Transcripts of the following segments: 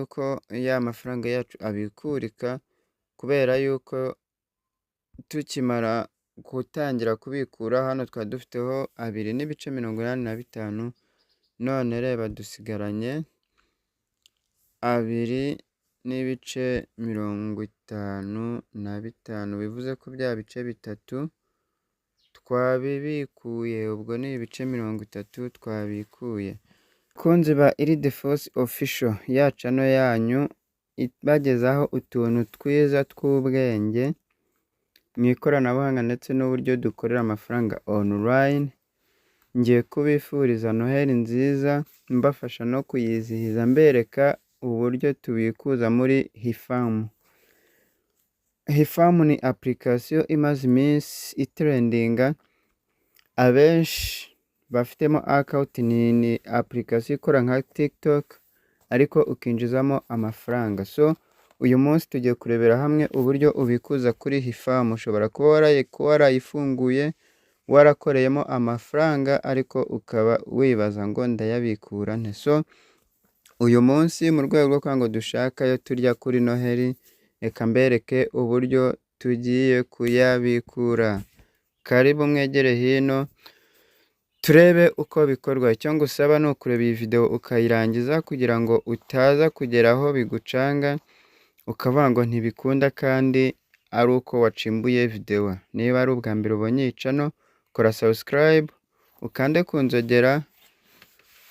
yuko ya mafaranga yacu abikurika kubera yuko tukimara gutangira kubikura hano twari dufiteho 2,85, none reba dusigaranye 2,55, bivuze ko bya bice bitatu twabibikuye, ubwo ni ibice 30 twabikuye. Bakunzi ba Ildefonse Official, ya channel yanyu ibagezaho utuntu twiza tw'ubwenge mu ikoranabuhanga ndetse n'uburyo dukorera amafaranga online. Ngiye kubifuriza Noheli nziza, mbafasha no kuyizihiza, mbereka uburyo tubikuza muri Hifamu. Hifamu ni application imaze iminsi itrendinga, abenshi bafitemo account. Ni application ikora nka TikTok ariko ukinjizamo amafaranga. So uyu munsi tugiye kurebera hamwe uburyo ubikuza kuri Hifamu. Ushobora kuba warayifunguye warakoreyemo amafaranga ariko ukaba wibaza ngo ndayabikura nte. So uyu munsi mu rwego rwo kwanga dushaka yo turya kuri Noheli, reka mbereke uburyo tugiye kuyabikura. Karibu mwegere hino turebe uko bikorwa. Icyo ngusaba ni ukureba iyi video ukayirangiza kugira ngo utaza kugera aho bigucanga ukavuga ngo ntibikunda kandi ari uko wacimbuye video. Niba ari ubwa mbere ubonye iyi channel, kora subscribe, ukande ku nzogera,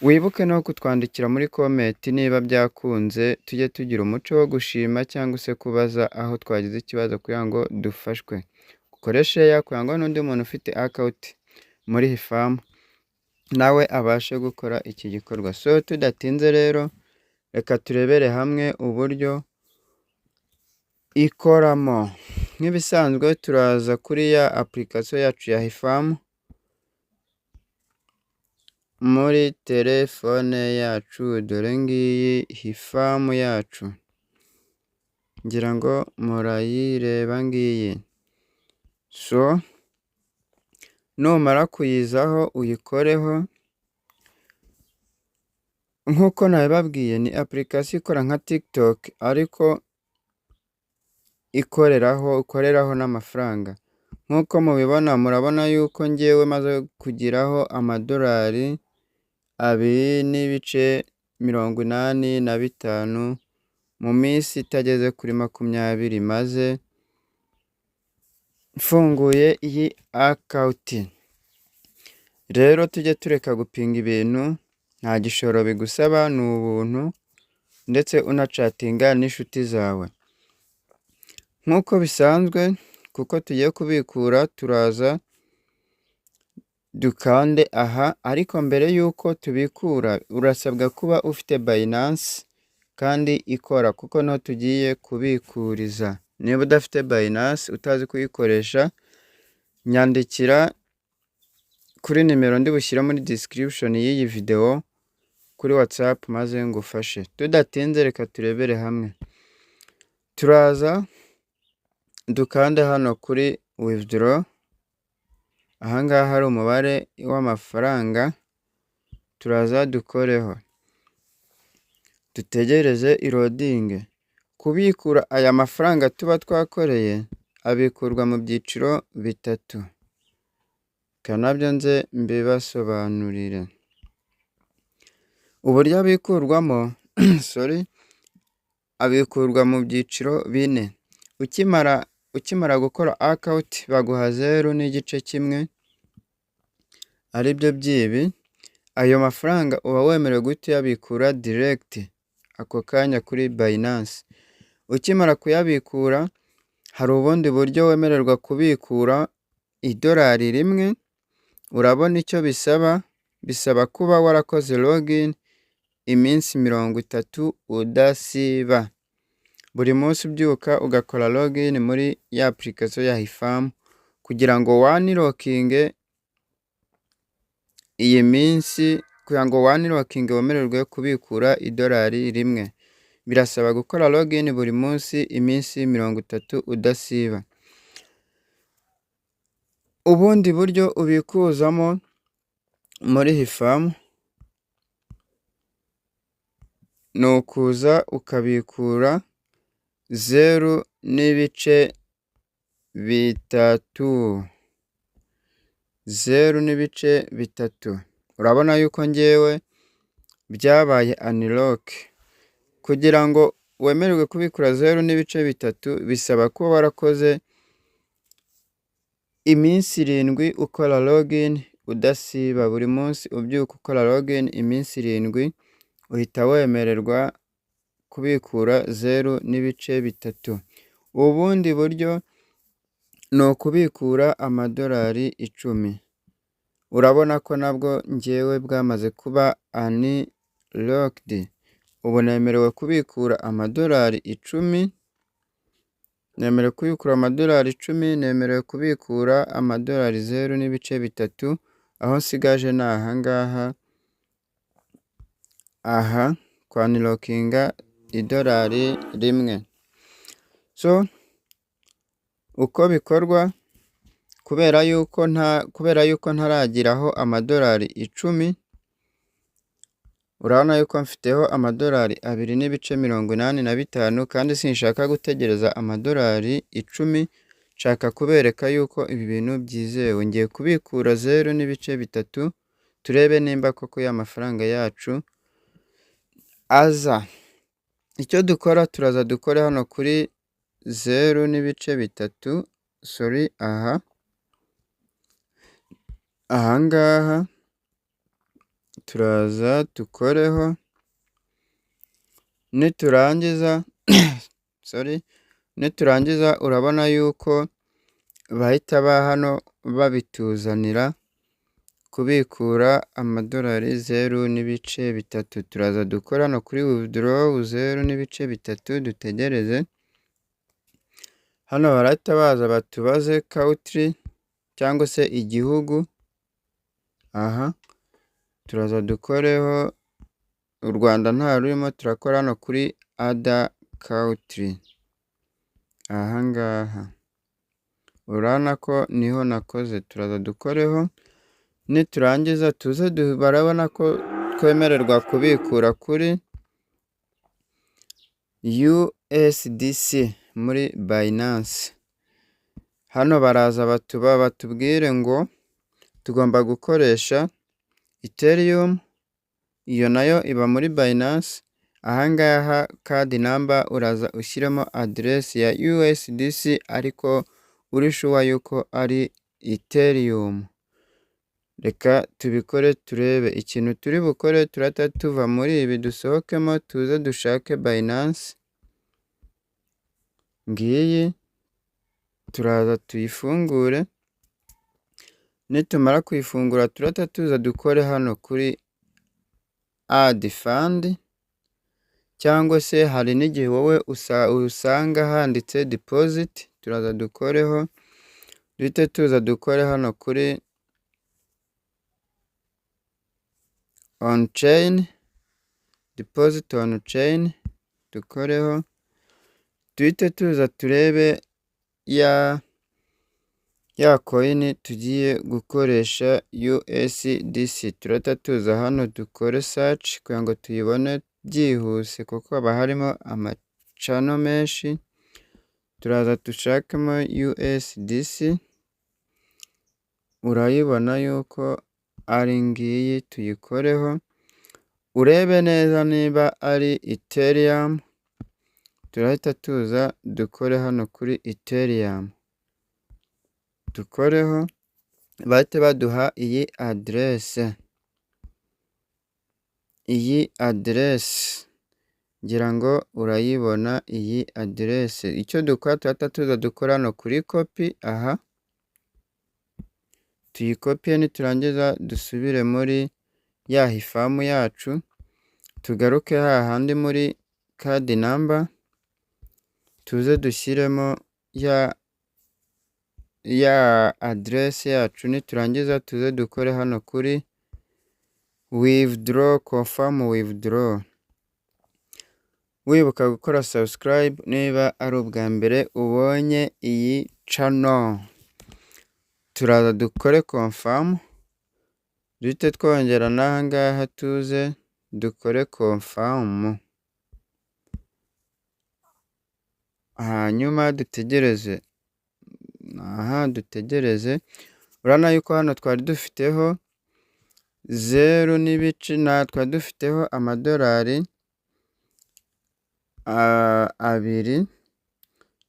wibuke no kutwandikira muri comment niba byakunze. Tujye tugira umuco wo gushima cyangwa se kubaza aho twagize ikibazo kugira ngo dufashwe. Ukoreshe ya kugira ngo n'undi muntu ufite account muri Hifamu nawe abashe gukora iki gikorwa. So tudatinze rero, reka turebere hamwe uburyo ikoramo. Nk'ibisanzwe turaza kuri ya application yacu ya Hifamu muri telefone yacu. Dore ngiyi Hifamu yacu, ngira ngo murayireba ngiyi. So numara kuyizaho uyikoreho. Nk'uko nabibabwiye, ni application ikora nka TikTok ariko ukoreraho n'amafaranga. Nk'uko mubibona, murabona yuko ngewe maze kugiraho amadolari 2,85 mu minsi itageze kuri 20 maze mfunguye iyi account. Rero tujye tureka gupinga ibintu, nta gishoro bigusaba, ni ubuntu ndetse unacatinga n'inshuti zawe nk'uko bisanzwe. Kuko tugiye kubikura, turaza dukande aha, ariko mbere yuko tubikura urasabwa kuba ufite Binance kandi ikora, kuko no tugiye kubikuriza. Niba udafite Binance utazi kuyikoresha, nyandikira kuri nimero ndi bushyira muri description y'iyi video kuri WhatsApp maze ngufashe. Tudatinze reka turebere hamwe. Turaza dukande hano kuri withdraw. Ahangaha hari umubare w'amafaranga, turaza dukoreho, dutegereze irodinge. Kubikura aya mafaranga tuba twakoreye abikurwa mu byiciro bitatu, kanabyo nze mbibasobanurire uburyo abikurwamo. Abikurwa mu byiciro 4. Ukimara gukora account baguha 0.1 aribyo byibi. Ayo mafaranga uba wemerewe guhita uyabikura direct ako kanya kuri Binance. Ukimara kuyabikura, hari ubundi buryo wemererwa kubikura idolari rimwe. Urabona icyo bisaba kuba warakoze login iminsi 30 udasiba. Buri munsi ubyuka ugakora login muri ya application ya Hifamu kugira ngo wanilokinge iyi minsi, kugira ngo wanilokinge wemererwe kubikura idolari rimwe. Birasaba gukora login buri munsi iminsi 30 udasiba. Ubundi buryo ubikuzamo muri Hifamu ni ukuza ukabikura 0,3. 0,3. Urabona yuko ngewe byabaye unlock. Kugira ngo wemererwe kubikura 0,3 bisaba kuba warakoze iminsi 7 ukora login udasiba. Buri munsi ubyuka ukora login iminsi 7 uhita wemererwa kubikura 0,3. Ubundi buryo ni ukubikura amadolari 10. Urabona ko nabwo ngewe bwamaze kuba unlocked. Ubu nemerewe kubikura amadolari 10. Nemerewe kubikura amadolari 10. Nemerewe kubikura amadolari 0,3. Aho nsigaje ni ahangaha. Aha kwa unlockinga idolari 1. So uko bikorwa, kubera yuko ntaragiraho amadolari 10, urabona yuko mfiteho amadolari 2,85 kandi sinshaka gutegereza amadolari 10. Nshaka kubereka yuko ibi bintu byizewe. Ngiye kubikura 0,3 turebe nimba koko y'amafaranga yacu aza. Icyo dukora, turaza dukore hano kuri 0,3. Sorry, ahangaha turaza dukoreho. Niturangiza niturangiza urabona yuko bahita hano babituzanira kubikura amadolari 0,3. Turaza dukora hano kuri withdraw 0,3 dutegereze. Hano barahita baza batubaze country cyangwa se igihugu. Aha turaza dukoreho u Rwanda nta rurimo, turakora hano kuri other country. Ahangaha urabona ko niho nakoze. Turaza dukoreho. Niturangiza tuze barabona ko twemererwa kubikura kuri USDC muri Binance. Hano baraza batubwire ngo tugomba gukoresha Ethereum. Iyo nayo iba muri Binance. Ahangaha card number uraza ushyiremo address ya USDC ariko uri sure yuko ari Ethereum. Reka tubikore turebe. Ikintu turi bukore, turata tuva muri ibi dusohokemo tuze dushake Binance. Ngiyi turaza tuyifungure. Nitumara kuyifungura turata tuza dukore hano kuri add fund, cyangwa se hari n'igihe wowe usanga handitse deposit. Turaza dukoreho. Duhite tuza dukore hano kuri on chain, deposit on chain dukoreho. Duhite tuza turebe ya coin tugiye gukoresha USDC. Turata tuza hano dukore search kugira ngo tuyibone byihuse kuko haba harimo amacano menshi. Turaza dushakemo USDC. Urayibona yuko ari ngiyi, tuyikoreho. Urebe neza niba ari Ethereum. Turahita tuza dukore hano kuri Ethereum. Dukoreho. Bahite baduha iyi address. Iyi address ngira ngo urayibona iyi address. Icyo dukora, turahita tuza dukora hano kuri copy. Aha tuyikopiye. Niturangiza dusubire muri ya hifamu yacu, tugaruke hahandi muri card number, tuze dushyiremo ya address yacu. Niturangiza tuze dukore hano kuri withdraw, confirm withdraw. Wibuka gukora subscribe niba ari ubwa mbere ubonye iyi channel. Turaza dukore confirm. Duhite twongera n'ahangaha tuze dukore confirm. hanyuma dutegereze. Dutegereze. Urabona yuko hano twari dufiteho 0 n'ibice, twari dufiteho amadolari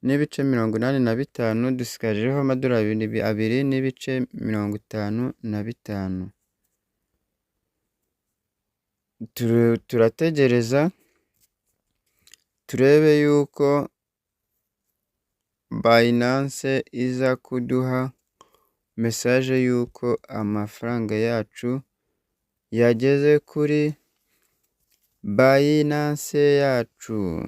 2.85, dusigajeho amadolari 2.55. Turategereza turebe yuko Binance iza kuduha message yuko amafaranga yacu yageze kuri Binance yacu.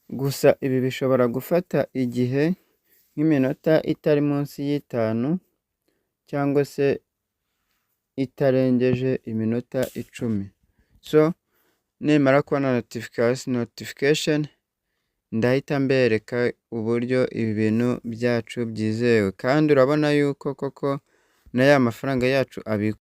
Gusa ibi bishobora gufata igihe nk'iminota itari munsi y'5 cyangwa se itarengeje iminota 10. So nimara kubona notification ndahita mbereka uburyo ibi bintu byacu byizewe, kandi urabona yuko koko na ya mafaranga yacu